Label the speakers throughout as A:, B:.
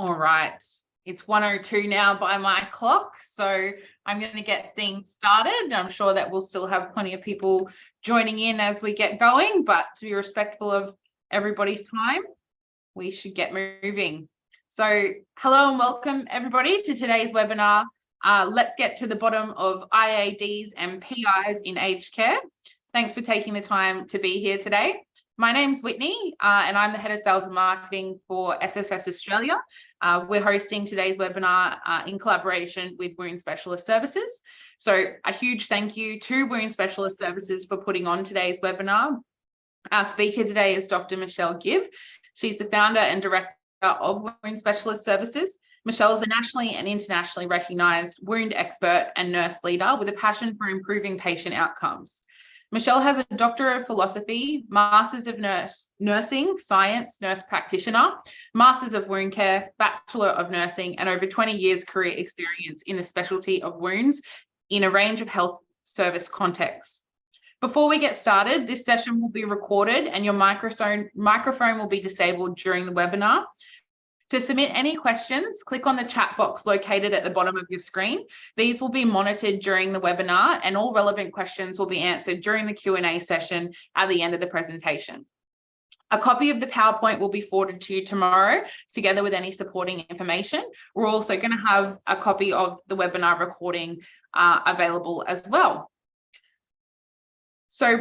A: All right, it's 1:02 now by my clock, so I'm going to get things started. I'm sure that we'll still have plenty of people joining in as we get going, but to be respectful of everybody's time, we should get moving. So hello and welcome everybody to today's webinar. Let's get to the bottom of IADs and PIs in aged care. Thanks for taking the time to be here today. My name's Whitney and I'm the Head of Sales and Marketing for SSS Australia. We're hosting today's webinar in collaboration with Wound Specialist Services. So a huge thank you to Wound Specialist Services for putting on today's webinar. Our speaker today is Dr. Michelle Gibb. She's the founder and director of Wound Specialist Services. Michelle is a nationally and internationally recognised wound expert and nurse leader with a passion for improving patient outcomes. Michelle has a Doctor of Philosophy, Masters of Nursing Science, Nurse Practitioner, Masters of Wound Care, Bachelor of Nursing, and over 20 years career experience in the specialty of wounds in a range of health service contexts. Before we get started, this session will be recorded and your microphone will be disabled during the webinar. To submit any questions, click on the chat box located at the bottom of your screen. These will be monitored during the webinar and all relevant questions will be answered during the Q&A session at the end of the presentation. A copy of the PowerPoint will be forwarded to you tomorrow, together with any supporting information. We're also going to have a copy of the webinar recording available as well. So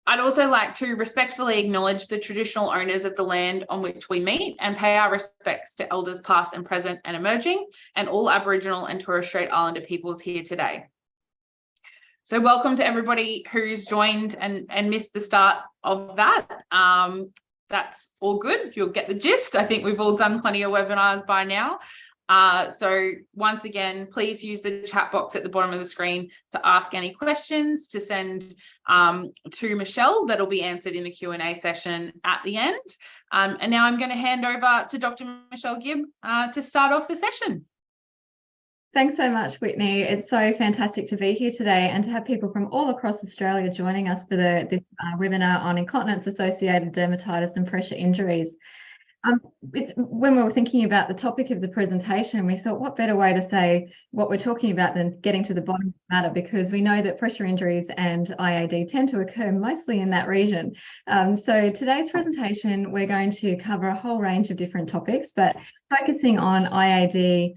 A: I'd also like to respectfully acknowledge the traditional owners of the land on which we meet and pay our respects to elders past and present and emerging, and all Aboriginal and Torres Strait Islander peoples here today. So welcome to everybody who's joined and missed the start of that. That's all good. You'll get the gist. I think we've all done plenty of webinars by now. So once again, please use the chat box at the bottom of the screen to ask any questions, to send to Michelle. That'll be answered in the Q&A session at the end. And now I'm going to hand over to Dr. Michelle Gibb to start off the session.
B: Thanks so much, Whitney. It's so fantastic to be here today and to have people from all across Australia joining us for this webinar on incontinence-associated dermatitis and pressure injuries. When we were thinking about the topic of the presentation, we thought what better way to say what we're talking about than getting to the bottom of the matter, because we know that pressure injuries and IAD tend to occur mostly in that region. So today's presentation, we're going to cover a whole range of different topics, but focusing on IAD,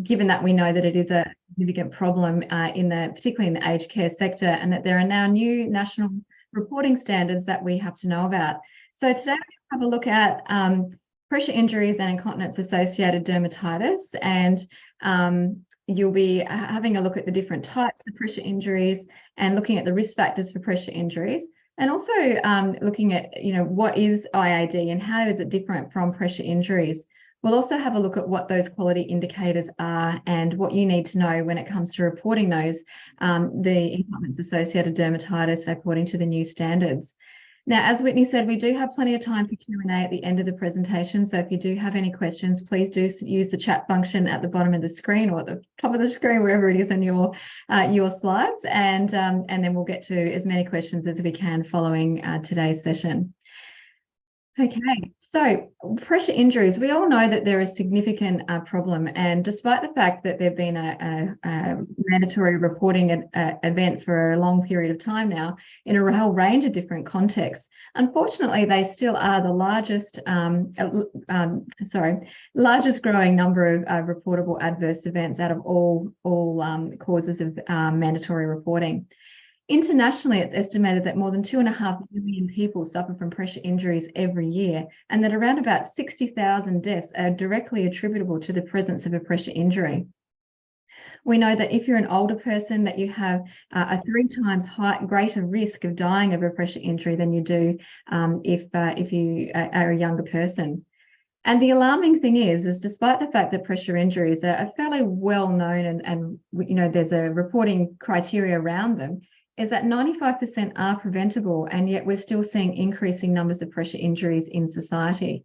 B: given that we know that it is a significant problem particularly in the aged care sector, and that there are now new national reporting standards that we have to know about. So today we'll have a look at pressure injuries and incontinence-associated dermatitis, and you'll be having a look at the different types of pressure injuries and looking at the risk factors for pressure injuries, and also looking at what is IAD and how is it different from pressure injuries. We'll also have a look at what those quality indicators are and what you need to know when it comes to reporting those, the incontinence-associated dermatitis according to the new standards. Now, as Whitney said, we do have plenty of time for Q&A at the end of the presentation. So if you do have any questions, please do use the chat function at the bottom of the screen or at the top of the screen, wherever it is on your slides. And then we'll get to as many questions as we can following today's session. Okay, so pressure injuries, we all know that they're a significant problem, and despite the fact that they've been a mandatory reporting event for a long period of time now in a whole range of different contexts, unfortunately they still are the largest growing number of reportable adverse events out of all causes of mandatory reporting. Internationally, it's estimated that more than 2.5 million people suffer from pressure injuries every year, and that around about 60,000 deaths are directly attributable to the presence of a pressure injury. We know that if you're an older person, that you have a 3 times greater risk of dying of a pressure injury than you do if you are a younger person. And the alarming thing is despite the fact that pressure injuries are fairly well known and there's a reporting criteria around them, is that 95% are preventable, and yet we're still seeing increasing numbers of pressure injuries in society.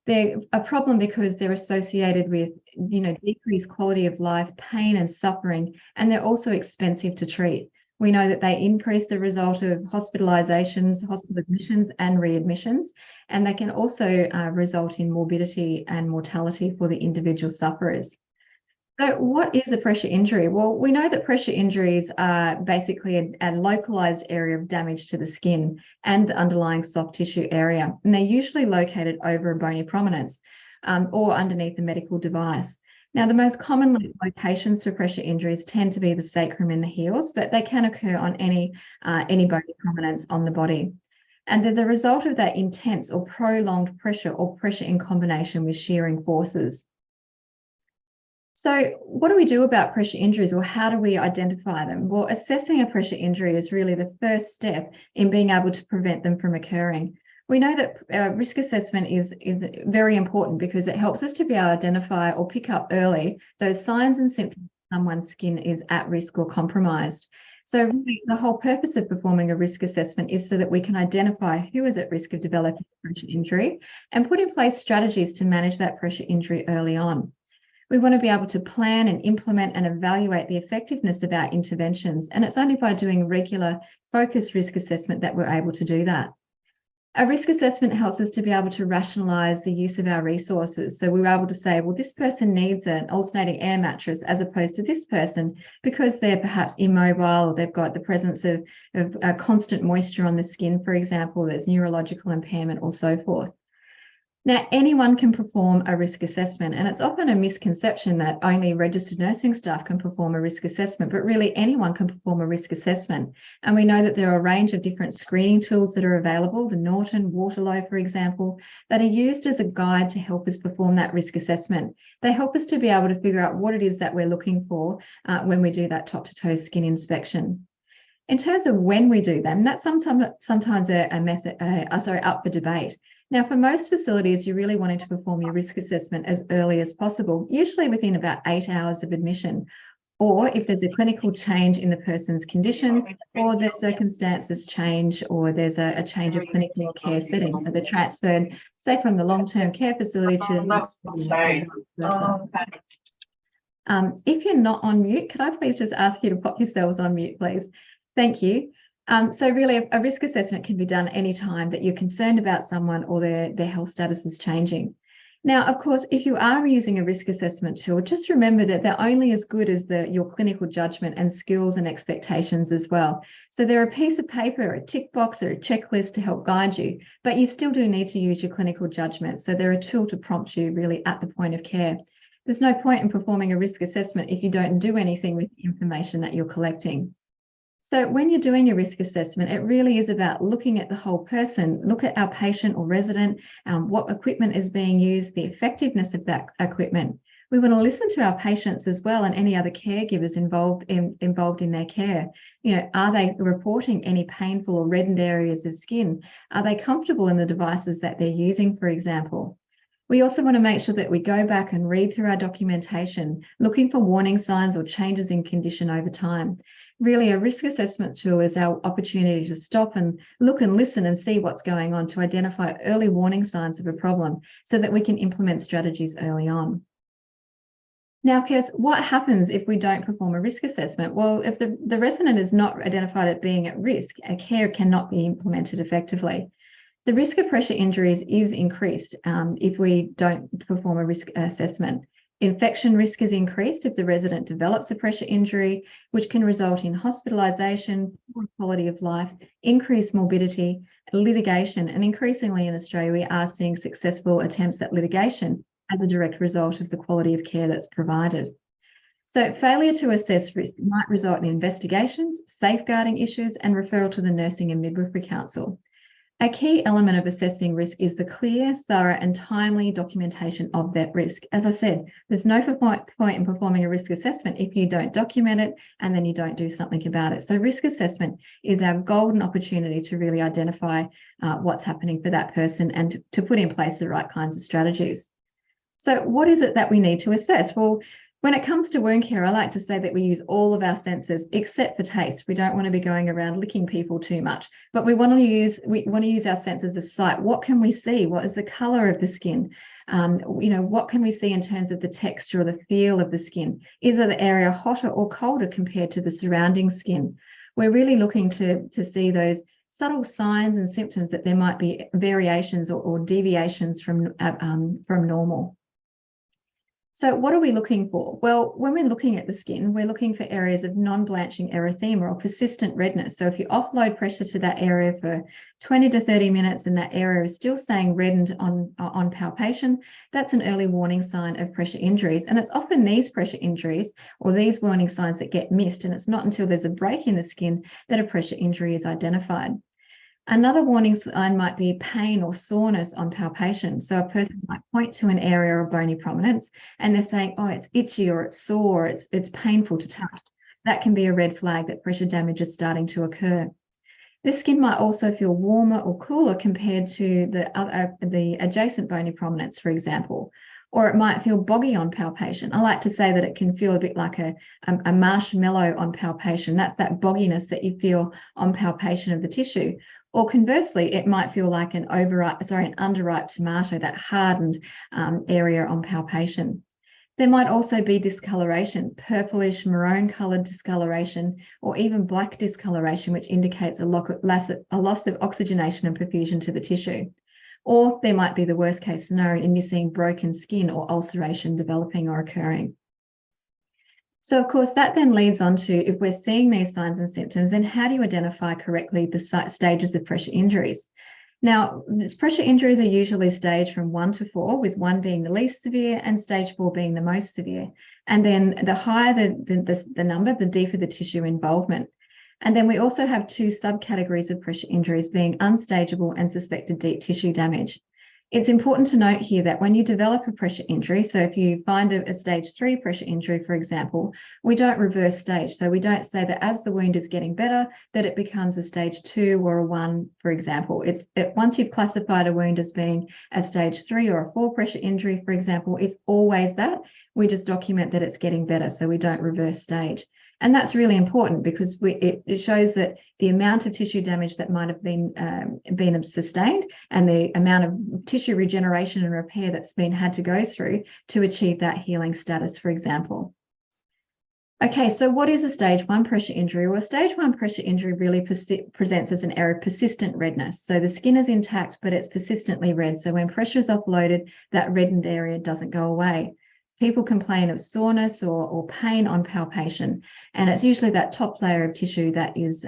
B: They're a problem because they're associated with, decreased quality of life, pain and suffering, and they're also expensive to treat. We know that they increase the result of hospitalizations, hospital admissions and readmissions, and they can also result in morbidity and mortality for the individual sufferers. So what is a pressure injury? Well, we know that pressure injuries are basically a localized area of damage to the skin and the underlying soft tissue area, and they're usually located over a bony prominence or underneath a medical device. Now, the most common locations for pressure injuries tend to be the sacrum and the heels, but they can occur on any bony prominence on the body. And they're the result of that intense or prolonged pressure or pressure in combination with shearing forces. So what do we do about pressure injuries, or how do we identify them? Well, assessing a pressure injury is really the first step in being able to prevent them from occurring. We know that risk assessment is very important because it helps us to be able to identify or pick up early those signs and symptoms someone's skin is at risk or compromised. So really, the whole purpose of performing a risk assessment is so that we can identify who is at risk of developing a pressure injury and put in place strategies to manage that pressure injury early on. We want to be able to plan and implement and evaluate the effectiveness of our interventions, and it's only by doing regular focused risk assessment that we're able to do that. A risk assessment helps us to be able to rationalise the use of our resources. So we're able to say, well, this person needs an alternating air mattress as opposed to this person because they're perhaps immobile, or they've got the presence of constant moisture on the skin, for example, there's neurological impairment or so forth. Now, anyone can perform a risk assessment, and it's often a misconception that only registered nursing staff can perform a risk assessment, but really anyone can perform a risk assessment. And we know that there are a range of different screening tools that are available, the Norton, Waterloo, for example, that are used as a guide to help us perform that risk assessment. They help us to be able to figure out what it is that we're looking for when we do that top-to-toe skin inspection. In terms of when we do them, that's sometimes up for debate. Now, for most facilities, you're really wanting to perform your risk assessment as early as possible, usually within about 8 hours of admission, or if there's a clinical change in the person's condition, or their circumstances change, or there's a change of clinical care setting. So they're transferred, say, from the long-term care facility to the hospital. If you're not on mute, could I please just ask you to pop yourselves on mute, please? Thank you. So really, a risk assessment can be done anytime that you're concerned about someone or their health status is changing. Now, of course, if you are using a risk assessment tool, just remember that they're only as good as your clinical judgment and skills and expectations as well. So they're a piece of paper, a tick box or a checklist to help guide you, but you still do need to use your clinical judgment. So they're a tool to prompt you really at the point of care. There's no point in performing a risk assessment if you don't do anything with the information that you're collecting. So when you're doing your risk assessment, it really is about looking at the whole person, look at our patient or resident, what equipment is being used, the effectiveness of that equipment. We want to listen to our patients as well and any other caregivers involved in their care. You know, are they reporting any painful or reddened areas of skin? Are they comfortable in the devices that they're using, for example? We also want to make sure that we go back and read through our documentation, looking for warning signs or changes in condition over time. Really, a risk assessment tool is our opportunity to stop and look and listen and see what's going on to identify early warning signs of a problem so that we can implement strategies early on. Now, Kirst, what happens if we don't perform a risk assessment? Well, if the resident is not identified as being at risk, a care cannot be implemented effectively. The risk of pressure injuries is increased if we don't perform a risk assessment. Infection risk is increased if the resident develops a pressure injury, which can result in hospitalisation, poor quality of life, increased morbidity, litigation, and increasingly in Australia, we are seeing successful attempts at litigation as a direct result of the quality of care that's provided. So failure to assess risk might result in investigations, safeguarding issues, and referral to the Nursing and Midwifery Council. A key element of assessing risk is the clear, thorough, and timely documentation of that risk. As I said, there's no point in performing a risk assessment if you don't document it and then you don't do something about it. So risk assessment is our golden opportunity to really identify what's happening for that person and to put in place the right kinds of strategies. So what is it that we need to assess? Well, when it comes to wound care, I like to say that we use all of our senses except for taste. We don't want to be going around licking people too much, but we want to use our senses of sight. What can we see? What is the color of the skin? What can we see in terms of the texture or the feel of the skin? Is the area hotter or colder compared to the surrounding skin? we're really looking to see those subtle signs and symptoms that there might be variations or deviations from normal. So what are we looking for? Well, when we're looking at the skin, we're looking for areas of non-blanching erythema or persistent redness. So if you offload pressure to that area for 20 to 30 minutes and that area is still staying reddened on palpation, that's an early warning sign of pressure injuries. And it's often these pressure injuries or these warning signs that get missed. And it's not until there's a break in the skin that a pressure injury is identified. Another warning sign might be pain or soreness on palpation. So a person might point to an area of bony prominence and they're saying, oh, it's itchy or it's sore, it's painful to touch. That can be a red flag that pressure damage is starting to occur. The skin might also feel warmer or cooler compared to the adjacent bony prominence, for example, or it might feel boggy on palpation. I like to say that it can feel a bit like a marshmallow on palpation. That's that bogginess that you feel on palpation of the tissue. Or conversely, it might feel like an underripe tomato, that hardened area on palpation. There might also be discoloration, purplish, maroon-coloured discoloration, or even black discoloration, which indicates a loss of oxygenation and perfusion to the tissue. Or there might be the worst-case scenario in you seeing broken skin or ulceration developing or occurring. So, of course, that then leads on to, if we're seeing these signs and symptoms, then how do you identify correctly the stages of pressure injuries? Now, pressure injuries are usually staged from 1 to 4, with 1 being the least severe and stage 4 being the most severe. And then the higher the number, the deeper the tissue involvement. And then we also have 2 subcategories of pressure injuries, being unstageable and suspected deep tissue damage. It's important to note here that when you develop a pressure injury, so if you find a stage 3 pressure injury, for example, we don't reverse stage. So we don't say that as the wound is getting better, that it becomes a stage 2 or a 1, for example. Once you've classified a wound as being a stage 3 or a 4 pressure injury, for example, it's always that. We just document that it's getting better, so we don't reverse stage. And that's really important because it shows that the amount of tissue damage that might have been sustained and the amount of tissue regeneration and repair that's had to go through to achieve that healing status, for example. Okay, so what is a stage 1 pressure injury? Well, a stage 1 pressure injury really presents as an area of persistent redness. So the skin is intact, but it's persistently red. So when pressure is offloaded, that reddened area doesn't go away. People complain of soreness or pain on palpation, and it's usually that top layer of tissue that is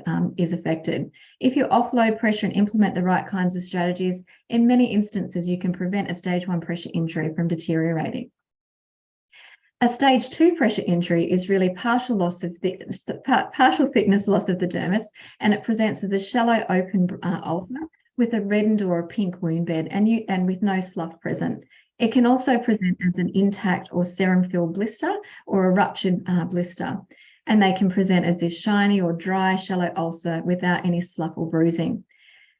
B: affected. If you offload pressure and implement the right kinds of strategies, in many instances, you can prevent a stage 1 pressure injury from deteriorating. A stage 2 pressure injury is really partial thickness loss of the dermis, and it presents as a shallow open ulcer with a reddened or a pink wound bed and with no slough present. It can also present as an intact or serum-filled blister or a ruptured blister, and they can present as this shiny or dry, shallow ulcer without any slough or bruising.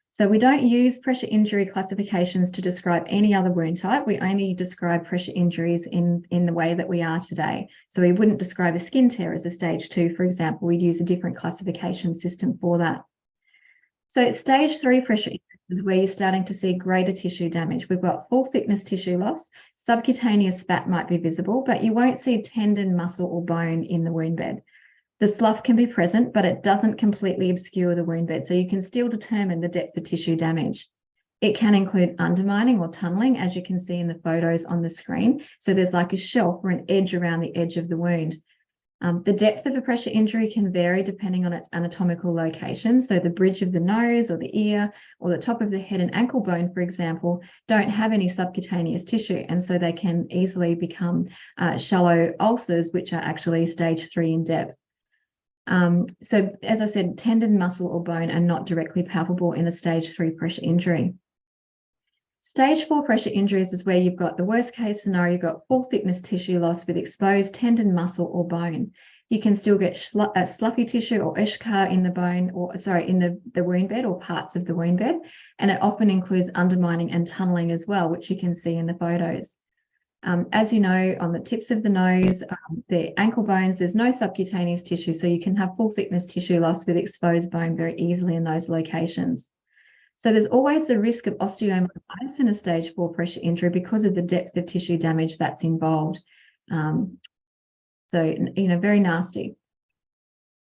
B: So we don't use pressure injury classifications to describe any other wound type. We only describe pressure injuries in the way that we are today. So we wouldn't describe a skin tear as a stage 2, for example. We'd use a different classification system for that. So stage 3 pressure injuries is where you're starting to see greater tissue damage. We've got full thickness tissue loss, subcutaneous fat might be visible, but you won't see tendon, muscle, or bone in the wound bed. The slough can be present, but it doesn't completely obscure the wound bed, so you can still determine the depth of tissue damage. It can include undermining or tunneling, as you can see in the photos on the screen. So there's like a shelf or an edge around the edge of the wound. The depth of a pressure injury can vary depending on its anatomical location. So the bridge of the nose or the ear or the top of the head and ankle bone, for example, don't have any subcutaneous tissue. And so they can easily become shallow ulcers, which are actually stage 3 in depth. So as I said, tendon, muscle or bone are not directly palpable in a stage 3 pressure injury. Stage 4 pressure injuries is where you've got the worst case scenario, you've got full thickness tissue loss with exposed tendon, muscle or bone. You can still get sloughy tissue or eschar in the bone, or in the wound bed or parts of the wound bed. And it often includes undermining and tunneling as well, which you can see in the photos. As you know, on the tips of the nose, the ankle bones, there's no subcutaneous tissue, so you can have full thickness tissue loss with exposed bone very easily in those locations. So there's always the risk of osteomyelitis in a stage 4 pressure injury because of the depth of tissue damage that's involved. So, very nasty.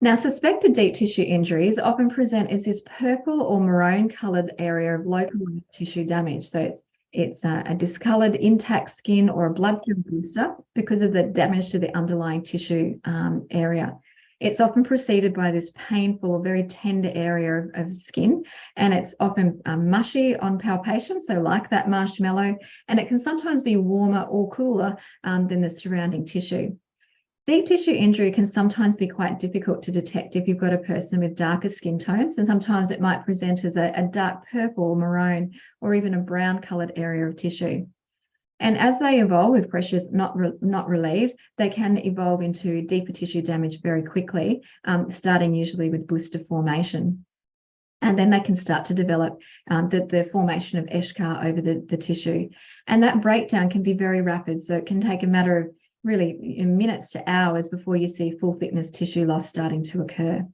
B: Now, suspected deep tissue injuries often present as this purple or maroon coloured area of localized tissue damage. So it's a discoloured intact skin or a blood-filled blister because of the damage to the underlying tissue area. It's often preceded by this painful or very tender area of skin, and it's often mushy on palpation, so like that marshmallow, and it can sometimes be warmer or cooler than the surrounding tissue. Deep tissue injury can sometimes be quite difficult to detect if you've got a person with darker skin tones, and sometimes it might present as a dark purple, maroon, or even a brown coloured area of tissue. And as they evolve with pressures not relieved, they can evolve into deeper tissue damage very quickly, starting usually with blister formation. And then they can start to develop the formation of eschar over the tissue. And that breakdown can be very rapid, so it can take a matter of really minutes to hours before you see full thickness tissue loss starting to occur.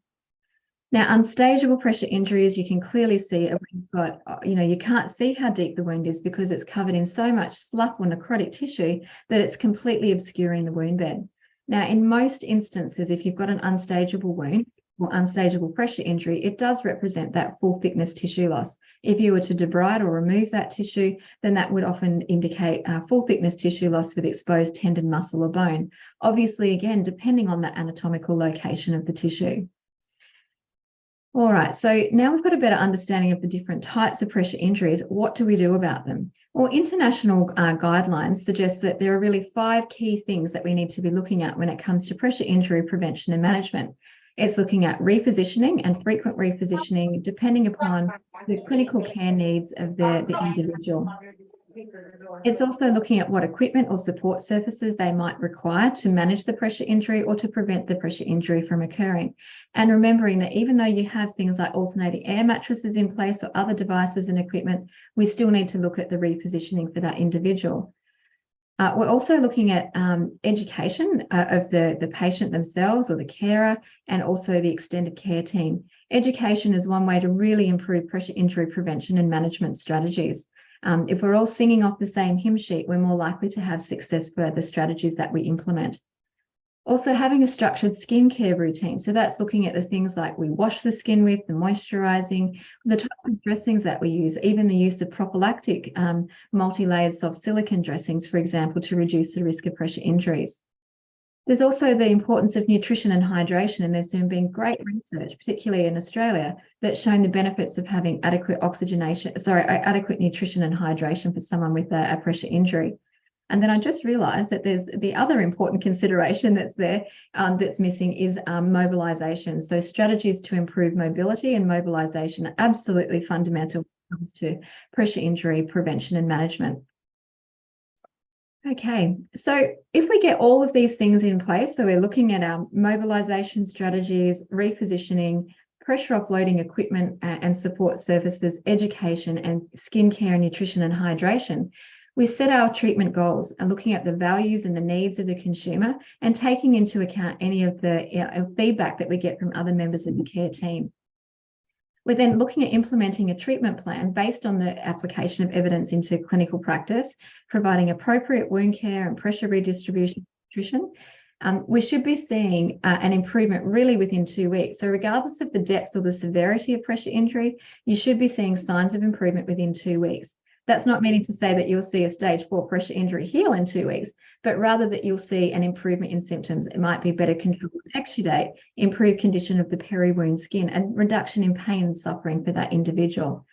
B: Now, unstageable pressure injuries, you can clearly see when you've got, you can't see how deep the wound is because it's covered in so much slough or necrotic tissue that it's completely obscuring the wound bed. Now, in most instances, if you've got an unstageable wound or unstageable pressure injury, it does represent that full thickness tissue loss. If you were to debride or remove that tissue, then that would often indicate full thickness tissue loss with exposed tendon, muscle, or bone. Obviously, again, depending on the anatomical location of the tissue. All right, so now we've got a better understanding of the different types of pressure injuries. What do we do about them? Well, international guidelines suggest that there are really 5 key things that we need to be looking at when it comes to pressure injury prevention and management. It's looking at repositioning and frequent repositioning depending upon the clinical care needs of the individual. It's also looking at what equipment or support surfaces they might require to manage the pressure injury or to prevent the pressure injury from occurring. And remembering that even though you have things like alternating air mattresses in place or other devices and equipment, we still need to look at the repositioning for that individual. We're also looking at education of the patient themselves or the carer, and also the extended care team. Education is one way to really improve pressure injury prevention and management strategies. If we're all singing off the same hymn sheet, we're more likely to have success for the strategies that we implement. Also, having a structured skincare routine. So that's looking at the things like we wash the skin with, the moisturizing, the types of dressings that we use, even the use of prophylactic multi-layered soft silicone dressings, for example, to reduce the risk of pressure injuries. There's also the importance of nutrition and hydration, and there's been great research, particularly in Australia, that's shown the benefits of having adequate nutrition and hydration for someone with a pressure injury. And then I just realised that there's the other important consideration that's there that's missing is mobilisation. So strategies to improve mobility and mobilisation are absolutely fundamental when it comes to pressure injury prevention and management. Okay, so if we get all of these things in place, so we're looking at our mobilisation strategies, repositioning, pressure offloading equipment and support services, education, and skincare, nutrition and hydration, we set our treatment goals and looking at the values and the needs of the consumer and taking into account any of the feedback that we get from other members of the care team. We're then looking at implementing a treatment plan based on the application of evidence into clinical practice, providing appropriate wound care and pressure redistribution nutrition. We should be seeing an improvement really within 2 weeks. So regardless of the depth or the severity of pressure injury, you should be seeing signs of improvement within 2 weeks. That's not meaning to say that you'll see a stage 4 pressure injury heal in 2 weeks, but rather that you'll see an improvement in symptoms. It might be better control of exudate, improved condition of the peri-wound skin, and reduction in pain and suffering for that individual.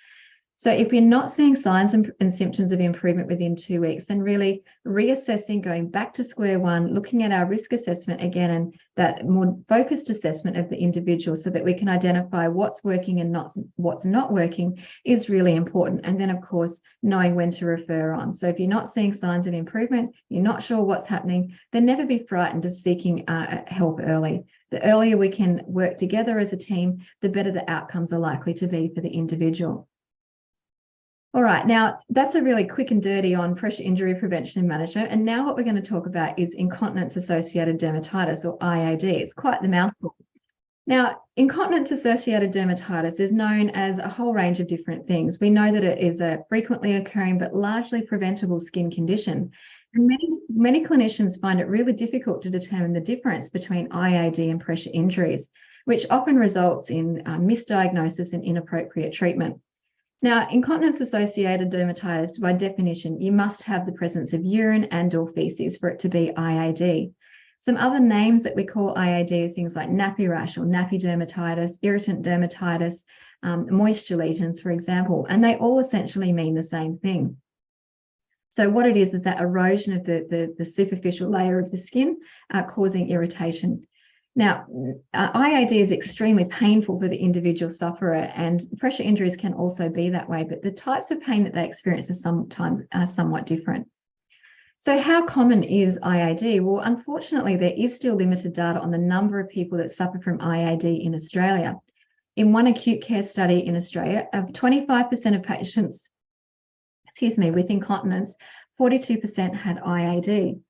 B: So if you're not seeing signs and symptoms of improvement within 2 weeks, then really reassessing, going back to square one, looking at our risk assessment again, and that more focused assessment of the individual so that we can identify what's working and what's not working is really important. And then, of course, knowing when to refer on. So if you're not seeing signs of improvement, you're not sure what's happening, then never be frightened of seeking help early. The earlier we can work together as a team, the better the outcomes are likely to be for the individual. All right, now that's a really quick and dirty on pressure injury prevention and management. And now what we're going to talk about is incontinence-associated dermatitis, or IAD. It's quite the mouthful. Now, incontinence-associated dermatitis is known as a whole range of different things. We know that it is a frequently occurring but largely preventable skin condition. And many clinicians find it really difficult to determine the difference between IAD and pressure injuries. which often results in misdiagnosis and inappropriate treatment. Now, incontinence-associated dermatitis, by definition, you must have the presence of urine and/or feces for it to be IAD. Some other names that we call IAD are things like nappy rash or nappy dermatitis, irritant dermatitis, moisture lesions, for example, and they all essentially mean the same thing. So what it is that erosion of the superficial layer of the skin causing irritation. Now, IAD is extremely painful for the individual sufferer, and pressure injuries can also be that way, but the types of pain that they experience are somewhat different. So how common is IAD? Well, unfortunately, there is still limited data on the number of people that suffer from IAD in Australia. In one acute care study in Australia, of 25% of patients, with incontinence, 42% had IAD.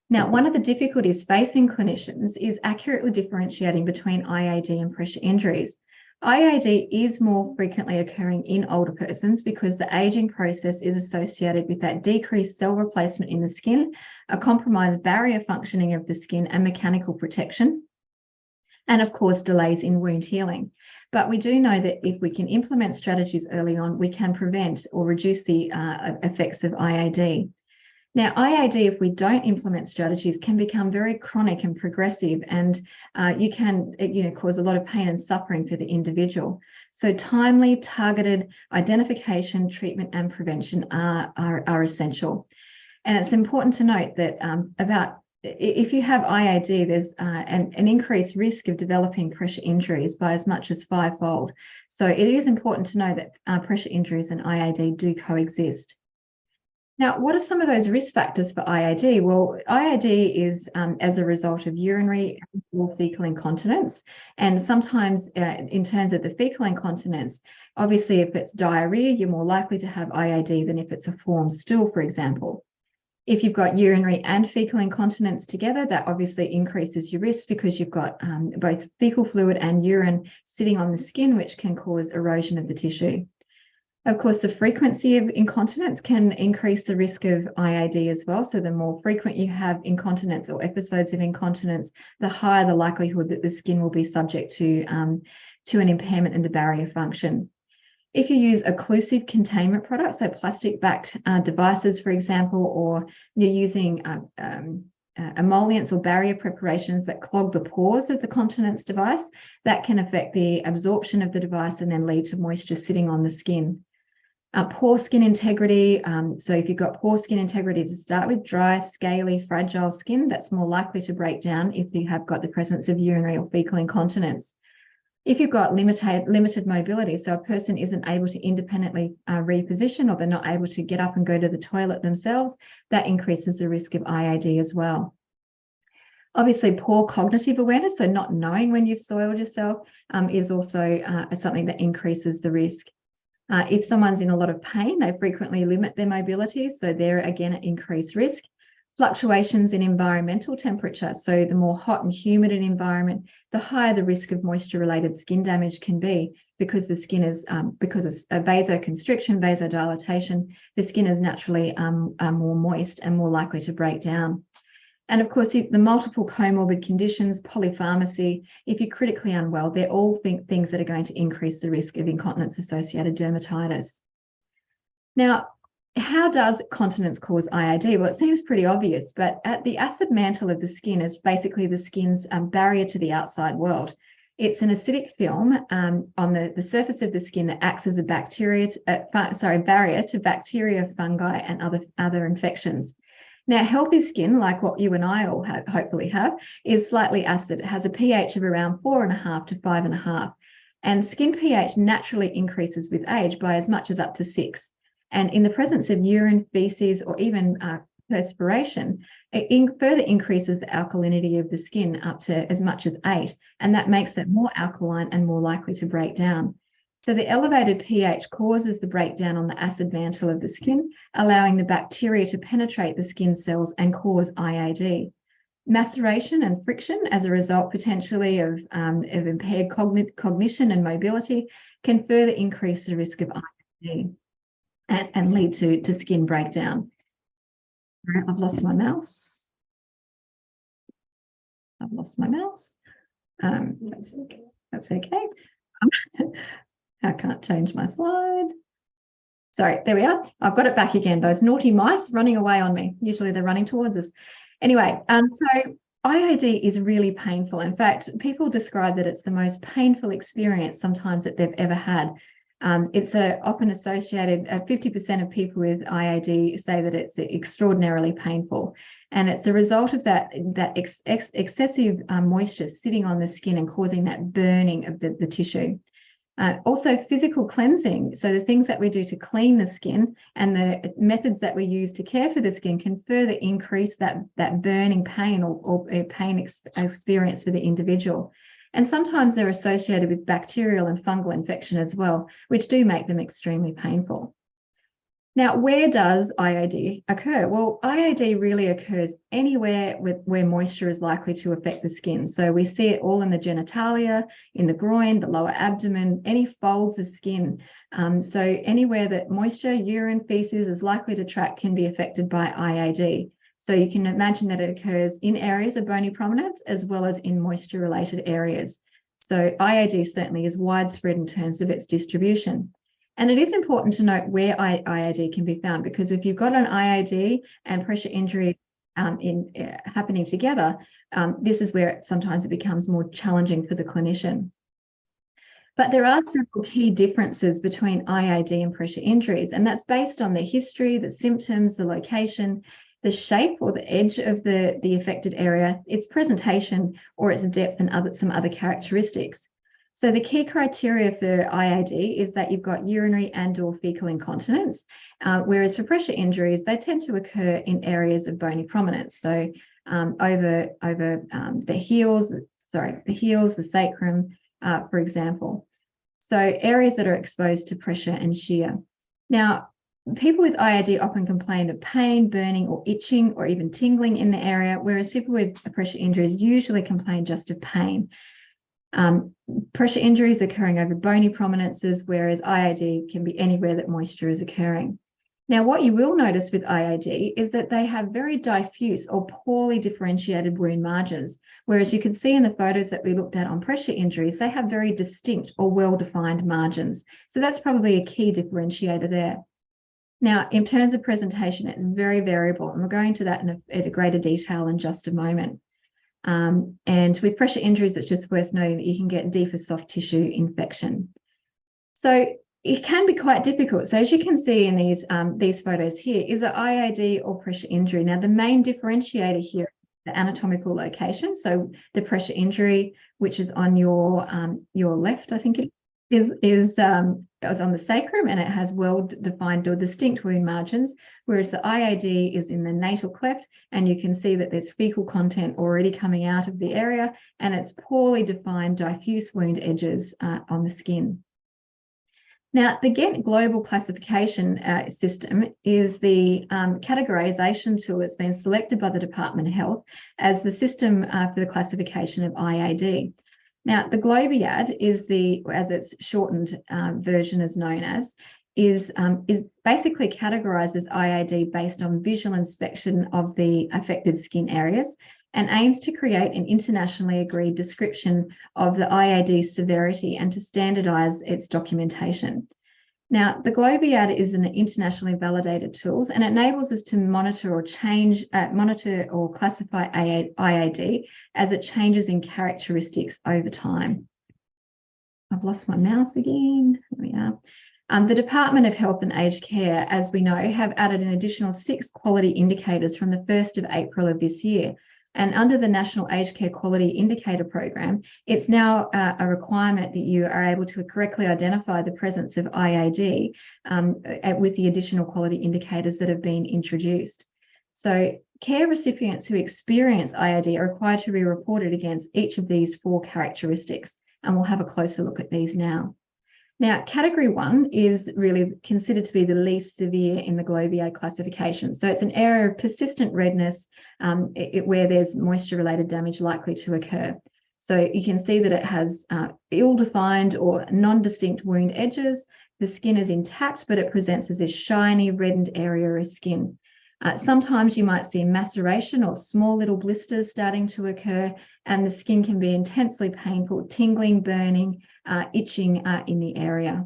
B: Now, one of the difficulties facing clinicians is accurately differentiating between IAD and pressure injuries. IAD is more frequently occurring in older persons because the aging process is associated with that decreased cell replacement in the skin, a compromised barrier functioning of the skin, and mechanical protection, and of course delays in wound healing. But we do know that if we can implement strategies early on, we can prevent or reduce the effects of IAD. Now, IAD, if we don't implement strategies, can become very chronic and progressive, and you can cause a lot of pain and suffering for the individual. So timely, targeted identification, treatment, and prevention are essential. And it's important to note that if you have IAD, there's an increased risk of developing pressure injuries by as much as 5-fold. So it is important to know that pressure injuries and IAD do coexist. Now, what are some of those risk factors for IAD? Well, IAD is as a result of urinary or fecal incontinence. And sometimes in terms of the fecal incontinence, obviously if it's diarrhea, you're more likely to have IAD than if it's a formed stool, for example. If you've got urinary and fecal incontinence together, that obviously increases your risk because you've got both fecal fluid and urine sitting on the skin, which can cause erosion of the tissue. Of course, the frequency of incontinence can increase the risk of IAD as well. So the more frequent you have incontinence or episodes of incontinence, the higher the likelihood that the skin will be subject to an impairment in the barrier function. If you use occlusive containment products, so plastic-backed devices, for example, or you're using emollients or barrier preparations that clog the pores of the continence device, that can affect the absorption of the device and then lead to moisture sitting on the skin. Poor skin integrity. So if you've got poor skin integrity to start with, dry, scaly, fragile skin, that's more likely to break down if you have got the presence of urinary or fecal incontinence. If you've got limited mobility, so a person isn't able to independently reposition, or they're not able to get up and go to the toilet themselves, that increases the risk of IAD as well. Obviously, poor cognitive awareness, so not knowing when you've soiled yourself, is also something that increases the risk. If someone's in a lot of pain, they frequently limit their mobility, so they're again at increased risk. Fluctuations in environmental temperature, so the more hot and humid an environment, the higher the risk of moisture-related skin damage can be, because the skin is, because of vasoconstriction, vasodilatation, the skin is naturally more moist and more likely to break down. And of course, the multiple comorbid conditions, polypharmacy, if you're critically unwell, they're all things that are going to increase the risk of incontinence-associated dermatitis. Now, how does continence cause IAD? Well, it seems pretty obvious, but the acid mantle of the skin is basically the skin's barrier to the outside world. It's an acidic film on the surface of the skin that acts as a barrier to bacteria, fungi, and other infections. Now, healthy skin, like what you and I all hopefully have, is slightly acid. It has a pH of around 4.5 to 5.5. And skin pH naturally increases with age by as much as up to 6. And in the presence of urine, feces, or even perspiration, it further increases the alkalinity of the skin up to as much as 8. And that makes it more alkaline and more likely to break down. So the elevated pH causes the breakdown on the acid mantle of the skin, allowing the bacteria to penetrate the skin cells and cause IAD. Maceration and friction as a result potentially of impaired cognition and mobility can further increase the risk of IAD and lead to skin breakdown. I've lost my mouse. I've lost my mouse. That's okay. That's okay. I can't change my slide. Sorry, there we are. I've got it back again. Those naughty mice running away on me. Usually they're running towards us. Anyway, so IAD is really painful. In fact, people describe that it's the most painful experience sometimes that they've ever had. It's often associated, 50% of people with IAD say that it's extraordinarily painful. And it's a result of that excessive moisture sitting on the skin and causing that burning of the tissue. Also physical cleansing. So the things that we do to clean the skin and the methods that we use to care for the skin can further increase that burning pain or pain experience for the individual. And sometimes they're associated with bacterial and fungal infection as well, which do make them extremely painful. Now, where does IAD occur? Well, IAD really occurs anywhere where moisture is likely to affect the skin. So we see it all in the genitalia, in the groin, the lower abdomen, any folds of skin. So anywhere that moisture, urine, feces is likely to track can be affected by IAD. So you can imagine that it occurs in areas of bony prominence as well as in moisture-related areas. So IAD certainly is widespread in terms of its distribution. And it is important to note where IAD can be found, because if you've got an IAD and pressure injury happening together, this is where sometimes it becomes more challenging for the clinician. But there are several key differences between IAD and pressure injuries, and that's based on the history, the symptoms, the location, the shape or the edge of the affected area, its presentation, or its depth, and some other characteristics. So the key criteria for IAD is that you've got urinary and/or fecal incontinence, whereas for pressure injuries, they tend to occur in areas of bony prominence. So over the heels, the sacrum, for example. So areas that are exposed to pressure and shear. Now, people with IAD often complain of pain, burning, or itching, or even tingling in the area, whereas people with pressure injuries usually complain just of pain. Pressure injuries occurring over bony prominences, whereas IAD can be anywhere that moisture is occurring. Now, what you will notice with IAD is that they have very diffuse or poorly differentiated wound margins, whereas you can see in the photos that we looked at on pressure injuries, they have very distinct or well-defined margins. So that's probably a key differentiator there. Now, in terms of presentation, it's very variable, and we'll go into that in a greater detail in just a moment. And with pressure injuries, it's just worth noting that you can get deeper soft tissue infection. So it can be quite difficult. So as you can see in these photos here, is it IAD or pressure injury? Now, the main differentiator here is the anatomical location. So the pressure injury, which is on your left, I think it is on the sacrum, and it has well-defined or distinct wound margins, whereas the IAD is in the natal cleft, and you can see that there's fecal content already coming out of the area, and it's poorly defined diffuse wound edges on the skin. Now, the Ghent Global Classification System is the categorization tool that's been selected by the Department of Health as the system for the classification of IAD. Now, the Globiad is as its shortened version is known as, is basically categorizes IAD based on visual inspection of the affected skin areas and aims to create an internationally agreed description of the IAD severity and to standardize its documentation. Now, the Globiad is an internationally validated tool, and it enables us to monitor or classify IAD as it changes in characteristics over time. I've lost my mouse again. Here we are. The Department of Health and Aged Care, as we know, have added an additional 6 quality indicators from the 1st of April of this year. And under the National Aged Care Quality Indicator Program, it's now a requirement that you are able to correctly identify the presence of IAD with the additional quality indicators that have been introduced. So care recipients who experience IAD are required to be reported against each of these 4 characteristics, and we'll have a closer look at these now. Now, category 1 is really considered to be the least severe in the Globiad classification. So it's an area of persistent redness where there's moisture-related damage likely to occur. So you can see that it has ill-defined or non-distinct wound edges. The skin is intact, but it presents as this shiny reddened area of skin. Sometimes you might see maceration or small little blisters starting to occur, and the skin can be intensely painful, tingling, burning, itching in the area.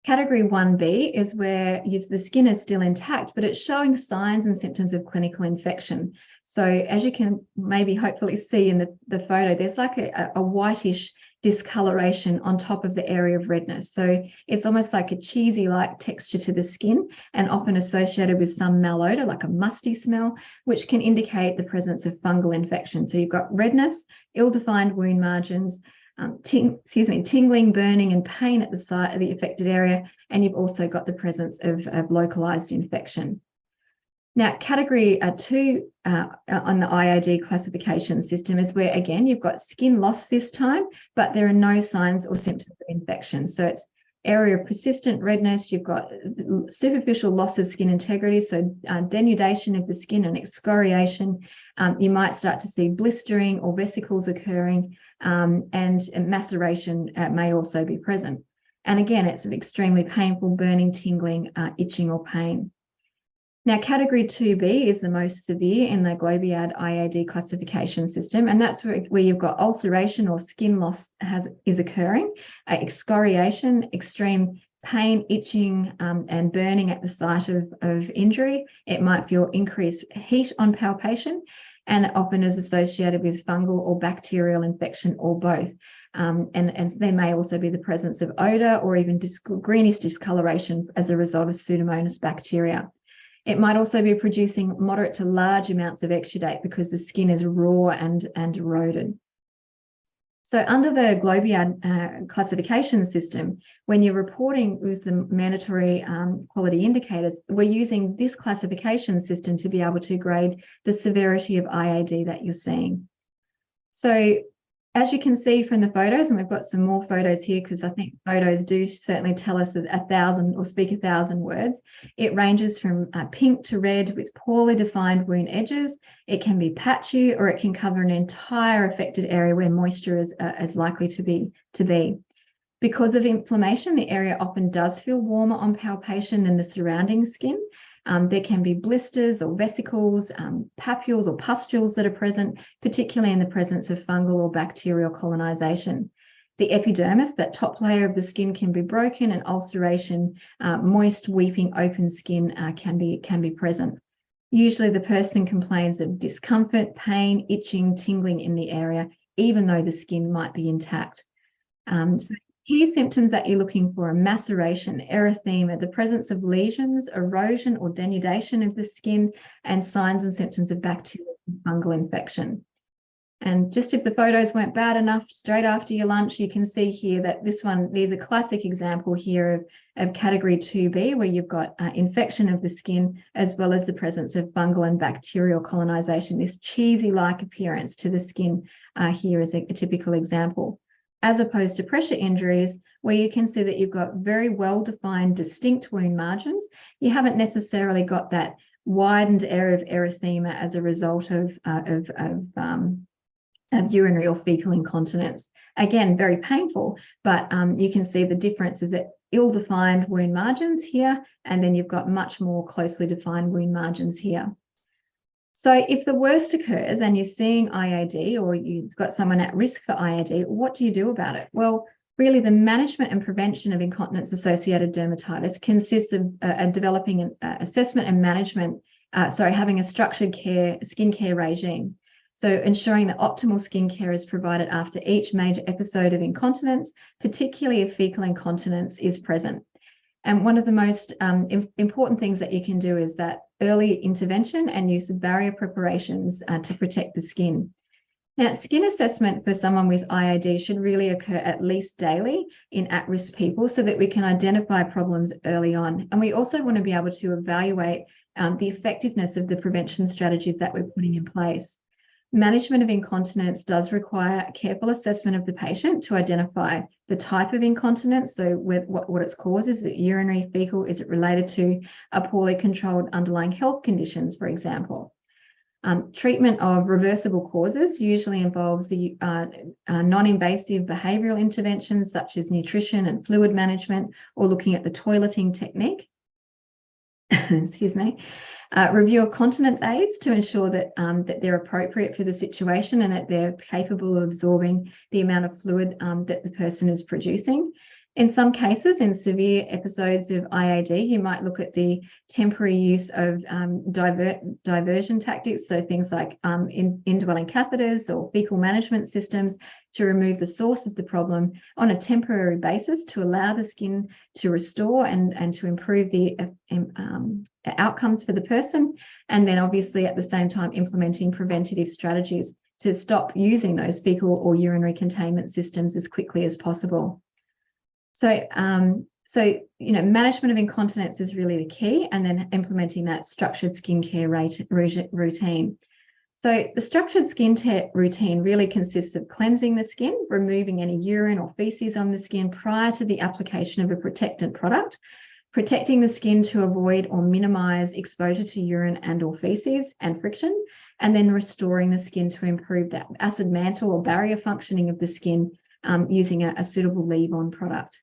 B: Category 1B is where the skin is still intact, but it's showing signs and symptoms of clinical infection. So as you can maybe hopefully see in the photo, there's like a whitish discoloration on top of the area of redness. So it's almost like a cheesy-like texture to the skin, and often associated with some malodor, like a musty smell, which can indicate the presence of fungal infection. So you've got redness, ill-defined wound margins, tingling, burning, and pain at the site of the affected area, and you've also got the presence of localized infection. Now, category 2 on the IAD classification system is where, again, you've got skin loss this time, but there are no signs or symptoms of infection. So it's area of persistent redness, you've got superficial loss of skin integrity, so denudation of the skin and excoriation. You might start to see blistering or vesicles occurring, and maceration may also be present. And again, it's extremely painful, burning, tingling, itching or pain. Now, category 2B is the most severe in the Globiad IAD classification system, and that's where you've got ulceration or skin loss is occurring, excoriation, extreme pain, itching, and burning at the site of injury. It might feel increased heat on palpation, and often is associated with fungal or bacterial infection or both. And there may also be the presence of odor or even greenish discoloration as a result of Pseudomonas bacteria. It might also be producing moderate to large amounts of exudate because the skin is raw and eroded. So under the Globiad classification system, when you're reporting with the mandatory quality indicators, we're using this classification system to be able to grade the severity of IAD that you're seeing. So as you can see from the photos, and we've got some more photos here because I think photos do certainly tell us 1,000 or speak 1,000 words. It ranges from pink to red with poorly defined wound edges. It can be patchy, or it can cover an entire affected area where moisture is likely to be. Because of inflammation, the area often does feel warmer on palpation than the surrounding skin. There can be blisters or vesicles, papules or pustules that are present, particularly in the presence of fungal or bacterial colonization. The epidermis, that top layer of the skin, can be broken, and ulceration, moist, weeping, open skin can be present. Usually the person complains of discomfort, pain, itching, tingling in the area, even though the skin might be intact. So key symptoms that you're looking for are maceration, erythema, the presence of lesions, erosion or denudation of the skin, and signs and symptoms of bacterial and fungal infection. And just if the photos weren't bad enough, straight after your lunch, you can see here that there's a classic example here of category 2B, where you've got infection of the skin, as well as the presence of fungal and bacterial colonization. This cheesy-like appearance to the skin here is a typical example, as opposed to pressure injuries, where you can see that you've got very well-defined, distinct wound margins. You haven't necessarily got that widened area of erythema as a result of urinary or fecal incontinence. Again, very painful, but you can see the difference is that ill-defined wound margins here, and then you've got much more closely defined wound margins here. So if the worst occurs and you're seeing IAD, or you've got someone at risk for IAD, what do you do about it? Well, really the management and prevention of incontinence-associated dermatitis consists of developing an assessment and management, having a structured skincare regime. So ensuring that optimal skincare is provided after each major episode of incontinence, particularly if fecal incontinence is present. And one of the most important things that you can do is that early intervention and use of barrier preparations to protect the skin. Now, skin assessment for someone with IAD should really occur at least daily in at-risk people, so that we can identify problems early on. And we also want to be able to evaluate the effectiveness of the prevention strategies that we're putting in place. Management of incontinence does require a careful assessment of the patient to identify the type of incontinence. So what its cause is. Is it urinary, fecal? Is it related to a poorly controlled underlying health conditions, for example? Treatment of reversible causes usually involves the non-invasive behavioural interventions such as nutrition and fluid management, or looking at the toileting technique. Excuse me. Review of continence aids to ensure that, that they're appropriate for the situation and that they're capable of absorbing the amount of fluid that the person is producing. In some cases, in severe episodes of IAD, you might look at the temporary use of diversion tactics, so things like indwelling catheters or fecal management systems to remove the source of the problem on a temporary basis to allow the skin to restore and to improve the outcomes for the person, and then obviously at the same time implementing preventative strategies to stop using those fecal or urinary containment systems as quickly as possible. So, you know, management of incontinence is really the key, and then implementing that structured skincare routine. So the structured skincare routine really consists of cleansing the skin, removing any urine or feces on the skin prior to the application of a protectant product, protecting the skin to avoid or minimize exposure to urine and or feces and friction, and then restoring the skin to improve that acid mantle or barrier functioning of the skin using a suitable leave-on product.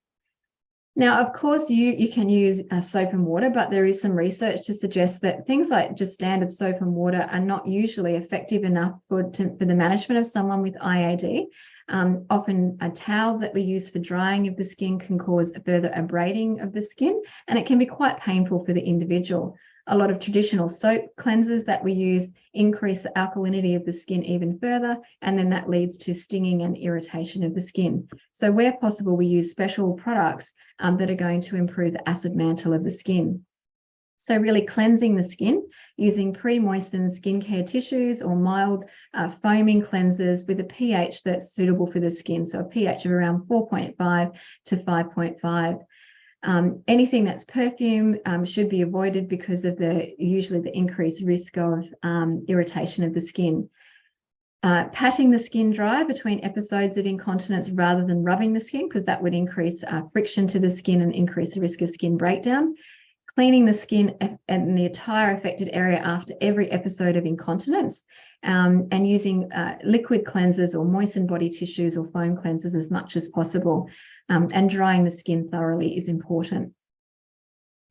B: Now, of course, you can use soap and water, but there is some research to suggest that things like just standard soap and water are not usually effective enough for the management of someone with IAD. Often towels that we use for drying of the skin can cause further abrading of the skin, and it can be quite painful for the individual. A lot of traditional soap cleansers that we use increase the alkalinity of the skin even further, and then that leads to stinging and irritation of the skin. So where possible, we use special products that are going to improve the acid mantle of the skin. So really cleansing the skin using pre-moistened skincare tissues or mild foaming cleansers with a pH that's suitable for the skin. So a pH of around 4.5 to 5.5. Anything that's perfume should be avoided because of usually the increased risk of irritation of the skin. Patting the skin dry between episodes of incontinence rather than rubbing the skin, because that would increase friction to the skin and increase the risk of skin breakdown. Cleaning the skin and the entire affected area after every episode of incontinence, and using liquid cleansers or moistened body tissues or foam cleansers as much as possible. And drying the skin thoroughly is important.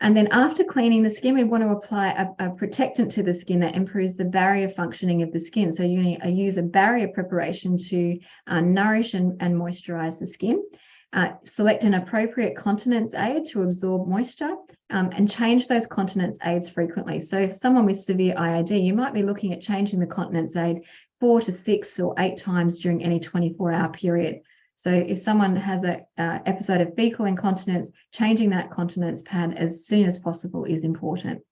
B: And then after cleaning the skin, we want to apply a protectant to the skin that improves the barrier functioning of the skin. So you need to use a barrier preparation to nourish and moisturize the skin. Select an appropriate continence aid to absorb moisture, and change those continence aids frequently. So if someone with severe IAD, you might be looking at changing the continence aid 4 to 6 or 8 times during any 24-hour period. So if someone has an episode of fecal incontinence, changing that continence pad as soon as possible is important.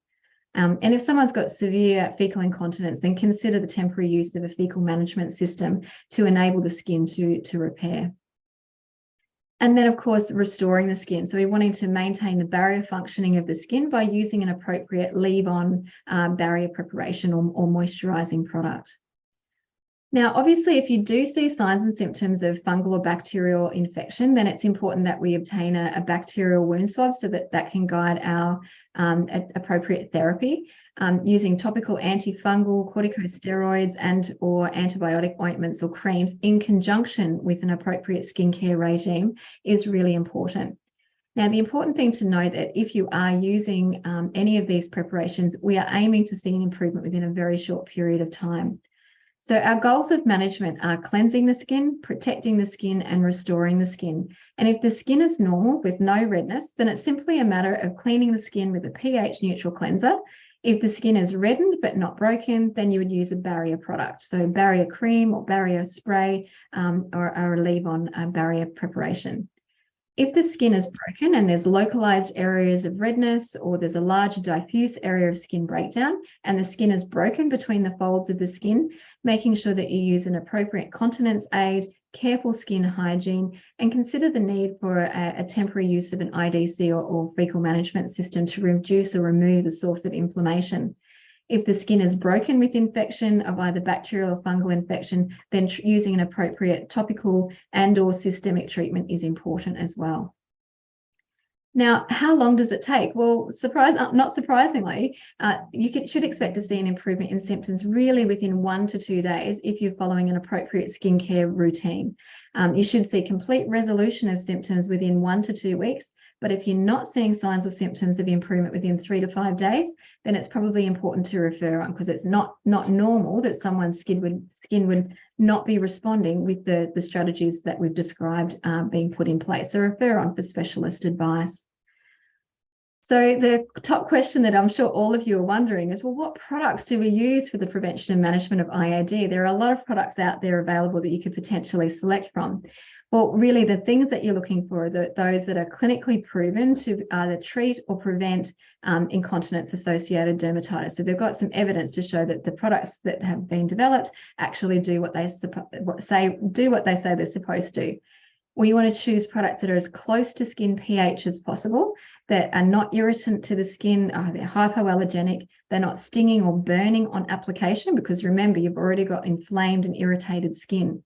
B: And if someone's got severe fecal incontinence, then consider the temporary use of a fecal management system to enable the skin to repair. And then, of course, restoring the skin. So we're wanting to maintain the barrier functioning of the skin by using an appropriate leave-on barrier preparation or moisturizing product. Now, obviously, if you do see signs and symptoms of fungal or bacterial infection, then it's important that we obtain a bacterial wound swab so that can guide our appropriate therapy. Using topical antifungal, corticosteroids and or antibiotic ointments or creams in conjunction with an appropriate skincare regime is really important. Now, the important thing to note that if you are using any of these preparations, we are aiming to see an improvement within a very short period of time. So our goals of management are cleansing the skin, protecting the skin, and restoring the skin. And if the skin is normal with no redness, then it's simply a matter of cleaning the skin with a pH neutral cleanser. If the skin is reddened but not broken, then you would use a barrier product. So barrier cream or barrier spray or a leave-on barrier preparation. If the skin is broken and there's localized areas of redness or there's a large diffuse area of skin breakdown and the skin is broken between the folds of the skin, making sure that you use an appropriate continence aid, careful skin hygiene, and consider the need for a temporary use of an IDC or fecal management system to reduce or remove the source of inflammation. If the skin is broken with infection of either bacterial or fungal infection, then using an appropriate topical and or systemic treatment is important as well. Now, how long does it take? Well, not surprisingly, you should expect to see an improvement in symptoms really within 1 to 2 days if you're following an appropriate skincare routine. You should see complete resolution of symptoms within 1 to 2 weeks, But if you're not seeing signs or symptoms of improvement within 3 to 5 days, then it's probably important to refer on, because it's not normal that someone's skin would not be responding with the strategies that we've described being put in place. So refer on for specialist advice. So the top question that I'm sure all of you are wondering is, well, what products do we use for the prevention and management of IAD? There are a lot of products out there available that you could potentially select from. Well, really the things that you're looking for are those that are clinically proven to either treat or prevent incontinence-associated dermatitis. So they've got some evidence to show that the products that have been developed actually do what they say they're supposed to. We want to choose products that are as close to skin pH as possible, that are not irritant to the skin, they're hypoallergenic, they're not stinging or burning on application, because remember, you've already got inflamed and irritated skin.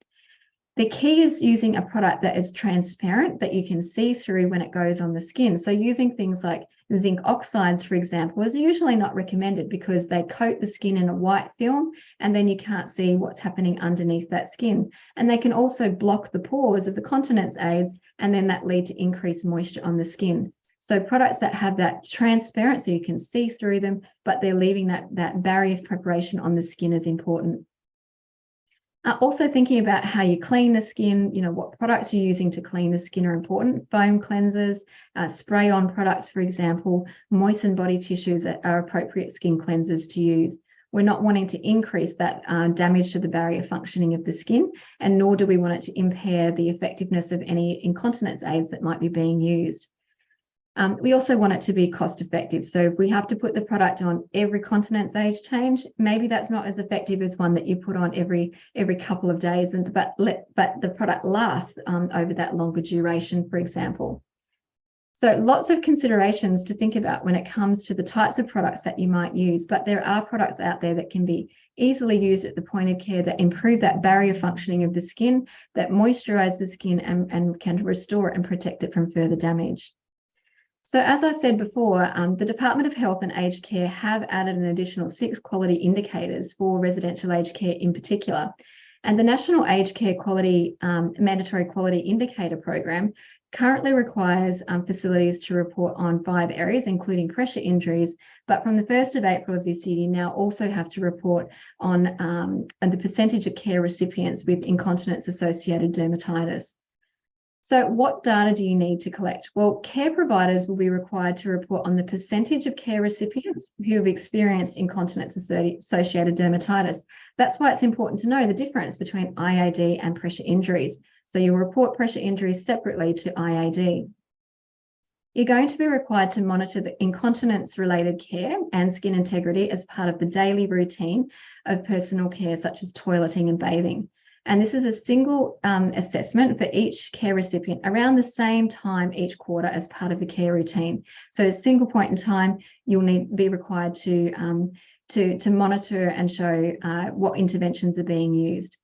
B: The key is using a product that is transparent, that you can see through when it goes on the skin. So using things like zinc oxides, for example, is usually not recommended because they coat the skin in a white film and then you can't see what's happening underneath that skin. And they can also block the pores of the continence aids, and then that lead to increased moisture on the skin. So products that have that transparency, you can see through them, but they're leaving that barrier of preparation on the skin is important. Also thinking about how you clean the skin, what products you're using to clean the skin are important. Foam cleansers, spray-on products, for example, moistened body tissues that are appropriate skin cleansers to use. We're not wanting to increase that damage to the barrier functioning of the skin, and nor do we want it to impair the effectiveness of any incontinence aids that might be being used. We also want it to be cost effective. So if we have to put the product on every continence age change, maybe that's not as effective as one that you put on every couple of days, but the product lasts over that longer duration, for example. So lots of considerations to think about when it comes to the types of products that you might use, but there are products out there that can be easily used at the point of care that improve that barrier functioning of the skin, that moisturize the skin and can restore it and protect it from further damage. So as I said before, the Department of Health and Aged Care have added an additional 6 quality indicators for residential aged care in particular. And the National Aged Care Quality Mandatory Quality Indicator Program currently requires facilities to report on 5 areas, including pressure injuries. But from the 1st of April of this year, you now also have to report on the percentage of care recipients with incontinence-associated dermatitis. So what data do you need to collect? Well, care providers will be required to report on the percentage of care recipients who have experienced incontinence-associated dermatitis. That's why it's important to know the difference between IAD and pressure injuries. So you'll report pressure injuries separately to IAD. You're going to be required to monitor the incontinence-related care and skin integrity as part of the daily routine of personal care, such as toileting and bathing. And this is a single assessment for each care recipient around the same time each quarter as part of the care routine. So a single point in time, you'll be required to monitor and show what interventions are being used.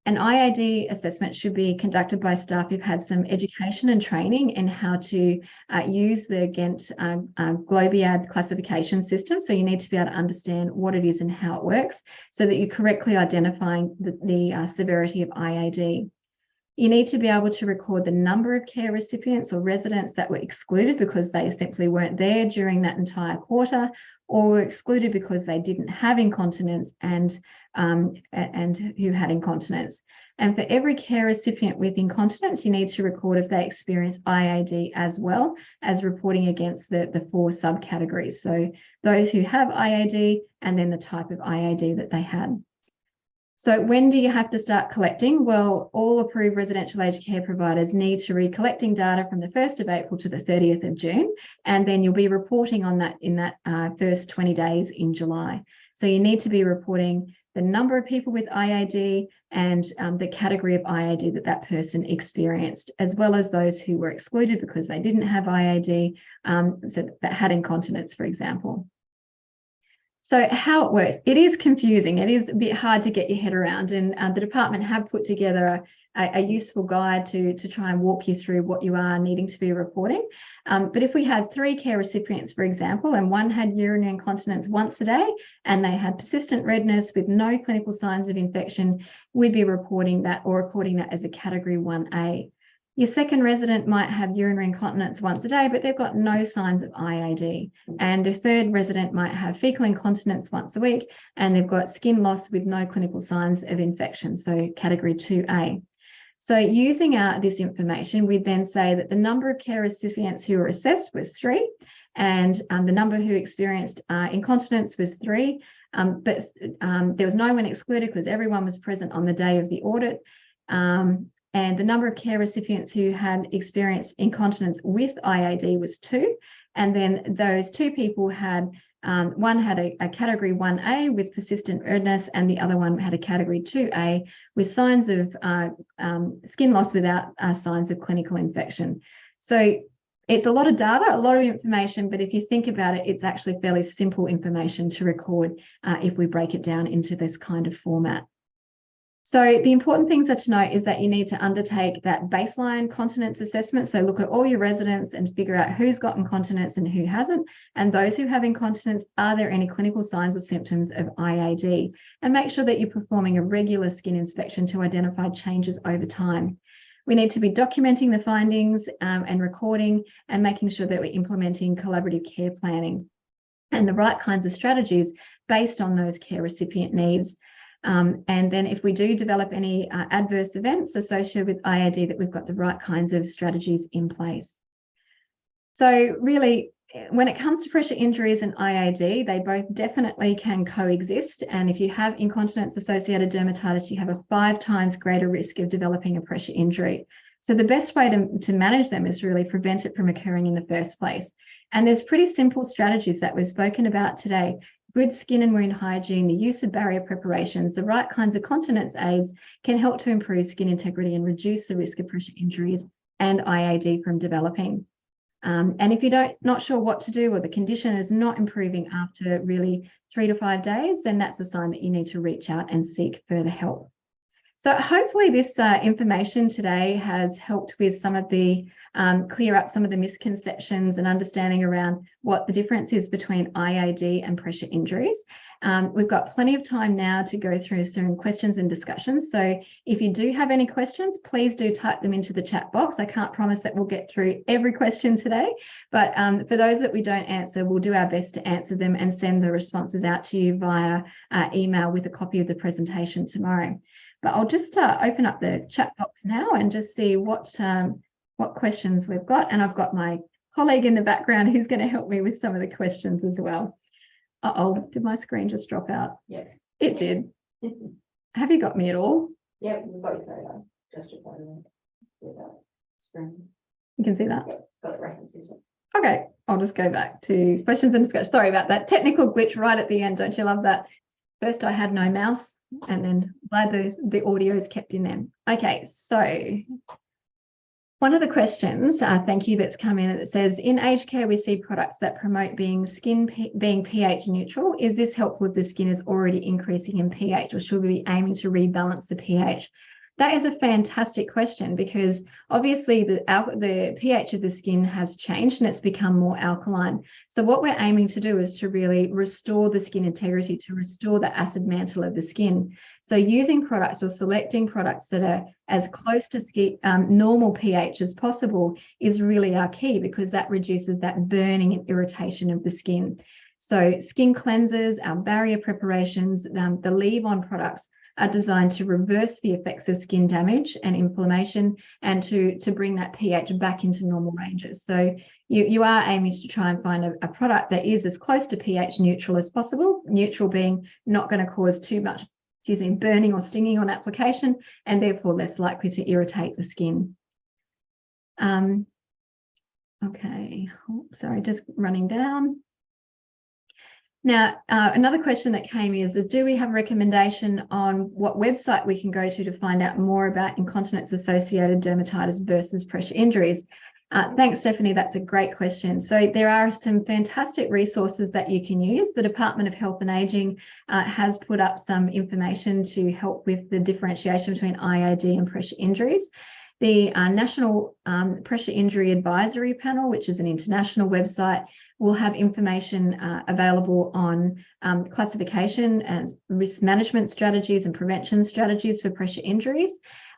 B: An IAD assessment should be conducted by staff who've had some education and training in how to use the Ghent Globiad classification system. So you need to be able to understand what it is and how it works so that you're correctly identifying the severity of IAD. You need to be able to record the number of care recipients or residents that were excluded because they simply weren't there during that entire quarter, or were excluded because they didn't have incontinence and who had incontinence. And for every care recipient with incontinence, you need to record if they experience IAD as well as reporting against the 4 subcategories. So those who have IAD and then the type of IAD that they had. So when do you have to start collecting? Well, all approved residential aged care providers need to be collecting data from the 1st of April to the 30th of June, and then you'll be reporting on that in that first 20 days in July. So you need to be reporting the number of people with IAD and the category of IAD that person experienced, as well as those who were excluded because they didn't have IAD, so that had incontinence, for example. So how it works, it is confusing. It is a bit hard to get your head around, and the department have put together a useful guide to try and walk you through what you are needing to be reporting. But if we had 3 care recipients, for example, and one had urinary incontinence once a day and they had persistent redness with no clinical signs of infection, we'd be reporting that or recording that as a category 1A. Your second resident might have urinary incontinence once a day, but they've got no signs of IAD. And a third resident might have fecal incontinence once a week, and they've got skin loss with no clinical signs of infection, so category 2A. So using this information, we then say that the number of care recipients who were assessed was 3, and the number who experienced incontinence was 3, but there was no one excluded because everyone was present on the day of the audit. And the number of care recipients who had experienced incontinence with IAD was 2. And then those 2 people had, one had a category 1A with persistent redness, and the other one had a category 2A with signs of skin loss without signs of clinical infection. So it's a lot of data, a lot of information, but if you think about it, it's actually fairly simple information to record if we break it down into this kind of format. So the important things are to note is that you need to undertake that baseline continence assessment. So look at all your residents and figure out who's got incontinence and who hasn't. And those who have incontinence, are there any clinical signs or symptoms of IAD? And make sure that you're performing a regular skin inspection to identify changes over time. We need to be documenting the findings and recording, and making sure that we're implementing collaborative care planning and the right kinds of strategies based on those care recipient needs. And then if we do develop any adverse events associated with IAD, that we've got the right kinds of strategies in place. So really, when it comes to pressure injuries and IAD, they both definitely can coexist. And if you have incontinence-associated dermatitis, you have a 5 times greater risk of developing a pressure injury. So the best way to manage them is really prevent it from occurring in the first place. And there's pretty simple strategies that we've spoken about today. Good skin and wound hygiene, the use of barrier preparations, the right kinds of continence aids can help to improve skin integrity and reduce the risk of pressure injuries and IAD from developing. And if you're not sure what to do, or the condition is not improving after really 3 to 5 days, then that's a sign that you need to reach out and seek further help. So hopefully this information today has helped with some of the clear up some of the misconceptions and understanding around what the difference is between IAD and pressure injuries. We've got plenty of time now to go through some questions and discussions. So if you do have any questions, please do type them into the chat box. I can't promise that we'll get through every question today, but for those that we don't answer, we'll do our best to answer them and send the responses out to you via email with a copy of the presentation tomorrow. But I'll just open up the chat box now and just see what questions we've got. And I've got my colleague in the background who's going to help me with some of the questions as well. Uh-oh, did my screen just drop out?
C: Yeah.
B: It did. Have you got me at all?
C: Yeah, we've got your photo. Just your photo. With that screen.
B: You can see that?
C: Yeah, got the references.
B: Okay, I'll just go back to questions and discussion. Sorry about that technical glitch right at the end. Don't you love that? First, I had no mouse, and then by the audio is kept in them. Okay, so one of the questions, thank you, that's come in, that says, in aged care, we see products that promote being pH neutral. Is this helpful if the skin is already increasing in pH, or should we be aiming to rebalance the pH? That is a fantastic question, because obviously the pH of the skin has changed and it's become more alkaline. So what we're aiming to do is to really restore the skin integrity, to restore the acid mantle of the skin. So using products or selecting products that are as close to normal pH as possible is really our key, because that reduces that burning and irritation of the skin. So skin cleansers, our barrier preparations, the leave-on products are designed to reverse the effects of skin damage and inflammation, and to bring that pH back into normal ranges. So you are aiming to try and find a product that is as close to pH neutral as possible, neutral being not going to cause too much, burning or stinging on application, and therefore less likely to irritate the skin. Okay, sorry, just running down. Now, another question that came is do we have a recommendation on what website we can go to find out more about incontinence-associated dermatitis versus pressure injuries? Thanks, Stephanie. That's a great question. So there are some fantastic resources that you can use. The Department of Health and Ageing has put up some information to help with the differentiation between IAD and pressure injuries. The National Pressure Injury Advisory Panel, which is an international website, will have information available on classification and risk management strategies and prevention strategies for pressure injuries.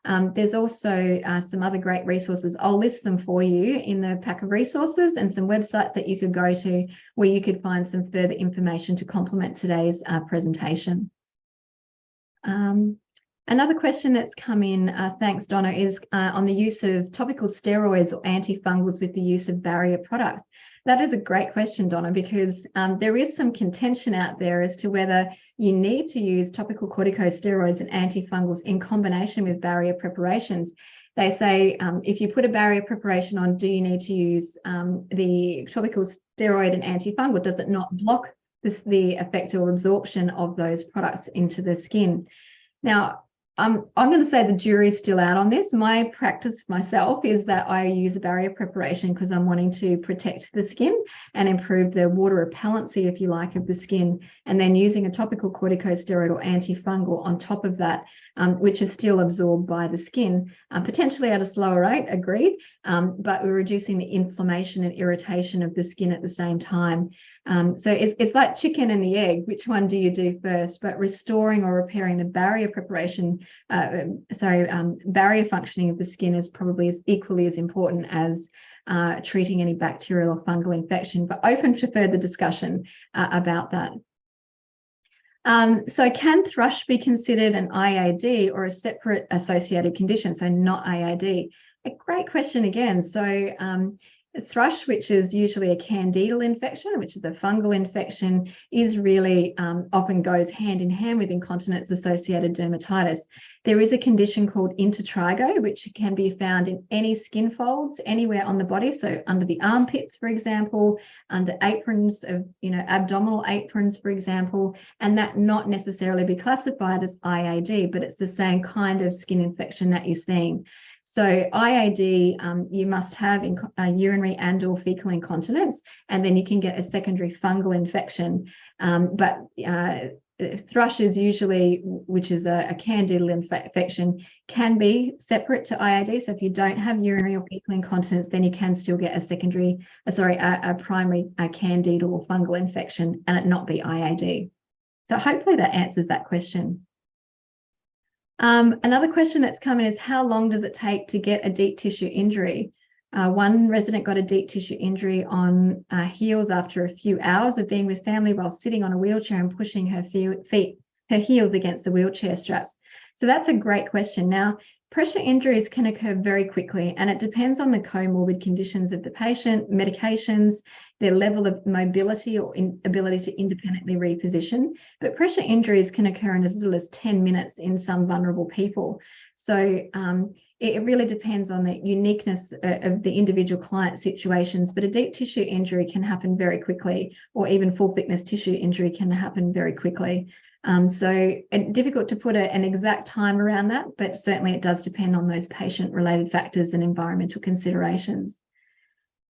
B: There's also some other great resources. I'll list them for you in the pack of resources, and some websites that you could go to where you could find some further information to complement today's presentation. Another question that's come in, thanks Donna, is on the use of topical steroids or antifungals with the use of barrier products. That is a great question, Donna, because there is some contention out there as to whether you need to use topical corticosteroids and antifungals in combination with barrier preparations. They say if you put a barrier preparation on, do you need to use the topical steroid and antifungal? Does it not block the effect or absorption of those products into the skin? Now, I'm going to say the jury's still out on this. My practice myself is that I use a barrier preparation because I'm wanting to protect the skin and improve the water repellency, if you like, of the skin, and then using a topical corticosteroid or antifungal on top of that, which is still absorbed by the skin, potentially at a slower rate, agreed, but we're reducing the inflammation and irritation of the skin at the same time. So it's like chicken and the egg. Which one do you do first? But restoring or repairing the barrier preparation, barrier functioning of the skin is probably equally as important as treating any bacterial or fungal infection, but open to further discussion about that. So can thrush be considered an IAD or a separate associated condition, so not IAD? A great question again. So thrush, which is usually a candidal infection, which is a fungal infection, is really often goes hand in hand with incontinence-associated dermatitis. There is a condition called intertrigo, which can be found in any skin folds anywhere on the body, so under the armpits, for example, under aprons of, abdominal aprons, for example, and that not necessarily be classified as IAD, but it's the same kind of skin infection that you're seeing. So IAD, you must have urinary and or fecal incontinence, and then you can get a secondary fungal infection. But thrush is usually, which is a candidal infection, can be separate to IAD. So if you don't have urinary or fecal incontinence, then you can still get a primary candidal or fungal infection and it not be IAD. So hopefully that answers that question. Another question that's come in is, how long does it take to get a deep tissue injury? One resident got a deep tissue injury on heels after a few hours of being with family while sitting on a wheelchair and pushing her heels against the wheelchair straps. So that's a great question. Now, pressure injuries can occur very quickly, and it depends on the comorbid conditions of the patient, medications, their level of mobility or ability to independently reposition. But pressure injuries can occur in as little as 10 minutes in some vulnerable people. So it really depends on the uniqueness of the individual client situations, but a deep tissue injury can happen very quickly, or even full thickness tissue injury can happen very quickly. So difficult to put an exact time around that, but certainly it does depend on those patient-related factors and environmental considerations.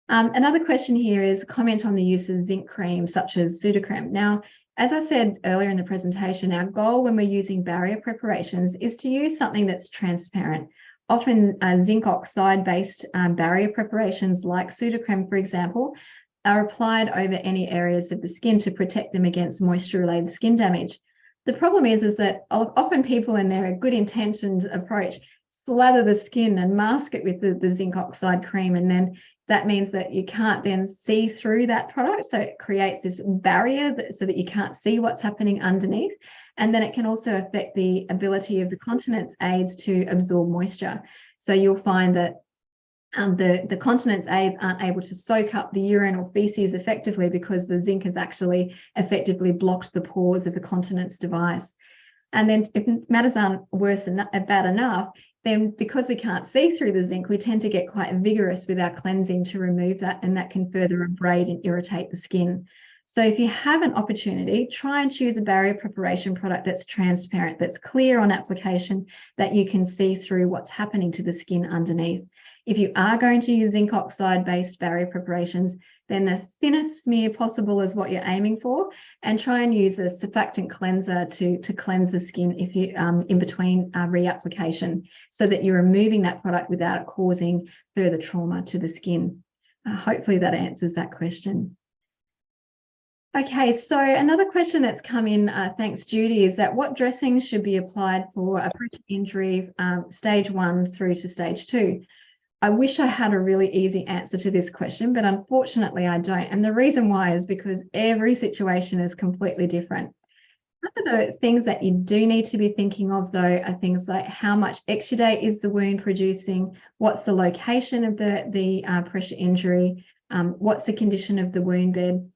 B: Another question here is comment on the use of zinc cream, such as Sudocrem. Now, as I said earlier in the presentation, our goal when we're using barrier preparations is to use something that's transparent. Often zinc oxide-based barrier preparations like Sudocrem, for example, are applied over any areas of the skin to protect them against moisture-related skin damage. The problem is that often people in their good intentioned approach slather the skin and mask it with the zinc oxide cream, and then that means that you can't then see through that product. So it creates this barrier so that you can't see what's happening underneath. And then it can also affect the ability of the continence aids to absorb moisture. So you'll find that the continence aids aren't able to soak up the urine or feces effectively because the zinc has actually effectively blocked the pores of the continence device. And then if matters aren't bad enough, then because we can't see through the zinc, we tend to get quite vigorous with our cleansing to remove that, and that can further abrade and irritate the skin. So if you have an opportunity, try and choose a barrier preparation product that's transparent, that's clear on application, that you can see through what's happening to the skin underneath. If you are going to use zinc oxide-based barrier preparations, then the thinnest smear possible is what you're aiming for, and try and use a surfactant cleanser to cleanse the skin if you in between reapplication, so that you're removing that product without it causing further trauma to the skin. Hopefully that answers that question. Okay, so another question that's come in, thanks Judy, is that what dressings should be applied for a pressure injury stage 1 through to stage 2? I wish I had a really easy answer to this question, but unfortunately I don't. And the reason why is because every situation is completely different. Some of the things that you do need to be thinking of, though, are things like how much exudate is the wound producing, what's the location of the pressure injury, what's the condition of the wound bed.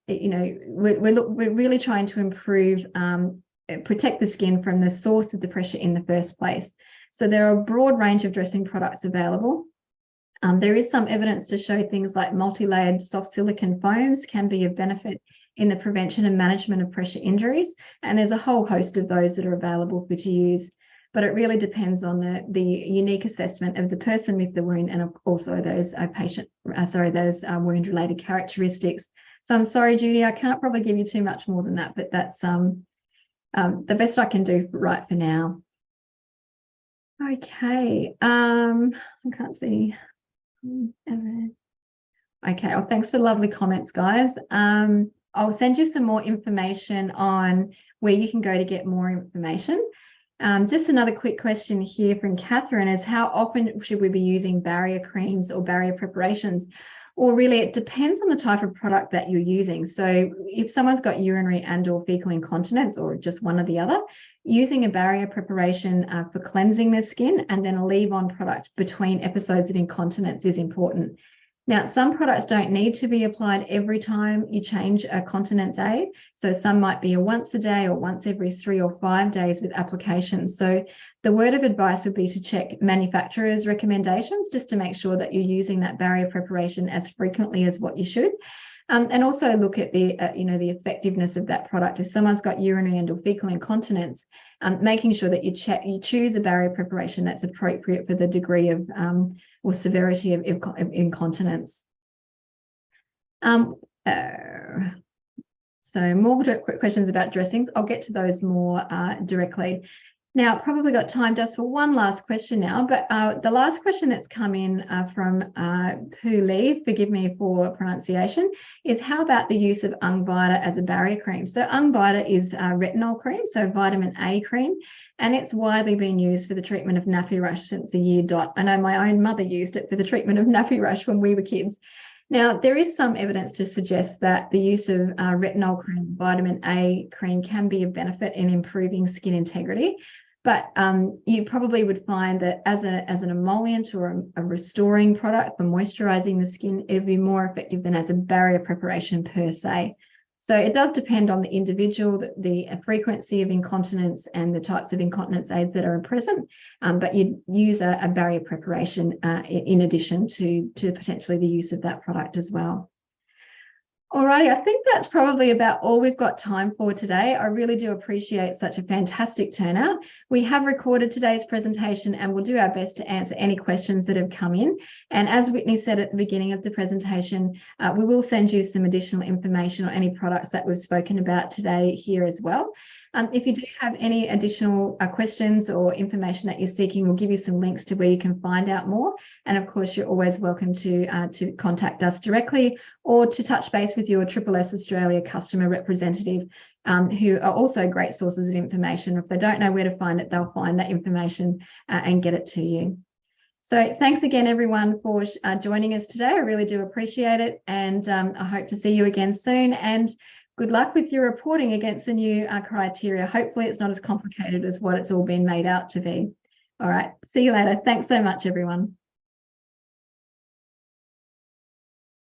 B: You know, we're really trying to improve, protect the skin from the source of the pressure in the first place. So there are a broad range of dressing products available. There is some evidence to show things like multi-layered soft silicone foams can be of benefit in the prevention and management of pressure injuries. And there's a whole host of those that are available for to use, but it really depends on the unique assessment of the person with the wound and also those wound related characteristics. So I'm sorry, Judy, I can't probably give you too much more than that, but that's the best I can do right for now. Okay, I can't see. Okay, well, thanks for the lovely comments, guys. I'll send you some more information on where you can go to get more information. Just another quick question here from Catherine is how often should we be using barrier creams or barrier preparations? Well, really, it depends on the type of product that you're using. So if someone's got urinary and/or fecal incontinence or just one or the other, using a barrier preparation for cleansing the skin and then a leave-on product between episodes of incontinence is important. Now, some products don't need to be applied every time you change a continence aid. So some might be a once a day or once every 3 or 5 days with applications. So the word of advice would be to check manufacturers' recommendations just to make sure that you're using that barrier preparation as frequently as what you should. And also look at the the effectiveness of that product. If someone's got urinary and or fecal incontinence, making sure that you choose a barrier preparation that's appropriate for the degree of or severity of incontinence. So more quick questions about dressings. I'll get to those more directly. Now, probably got time just for one last question now, but the last question that's come in from Poo Lee, forgive me for pronunciation, is how about the use of Ung Vita as a barrier cream? So Ung Vita is retinol cream, so vitamin A cream, and it's widely been used for the treatment of nappy rash since the year dot. I know my own mother used it for the treatment of nappy rash when we were kids. Now, there is some evidence to suggest that the use of retinol cream, vitamin A cream, can be of benefit in improving skin integrity. But you probably would find that as an emollient or a restoring product for moisturizing the skin, it would be more effective than as a barrier preparation per se. So it does depend on the individual, the frequency of incontinence and the types of incontinence aids that are present, but you'd use a barrier preparation in addition to potentially the use of that product as well. Alrighty, I think that's probably about all we've got time for today. I really do appreciate such a fantastic turnout. We have recorded today's presentation and we'll do our best to answer any questions that have come in. And as Whitney said at the beginning of the presentation, we will send you some additional information on any products that we've spoken about today here as well. If you do have any additional questions or information that you're seeking, we'll give you some links to where you can find out more. And of course, you're always welcome to contact us directly or to touch base with your SSS Australia customer representative, who are also great sources of information. If they don't know where to find it, they'll find that information and get it to you. So thanks again, everyone, for joining us today. I really do appreciate it. And I hope to see you again soon. And good luck with your reporting against the new criteria. Hopefully it's not as complicated as what it's all been made out to be. All right, see you later. Thanks so much, everyone.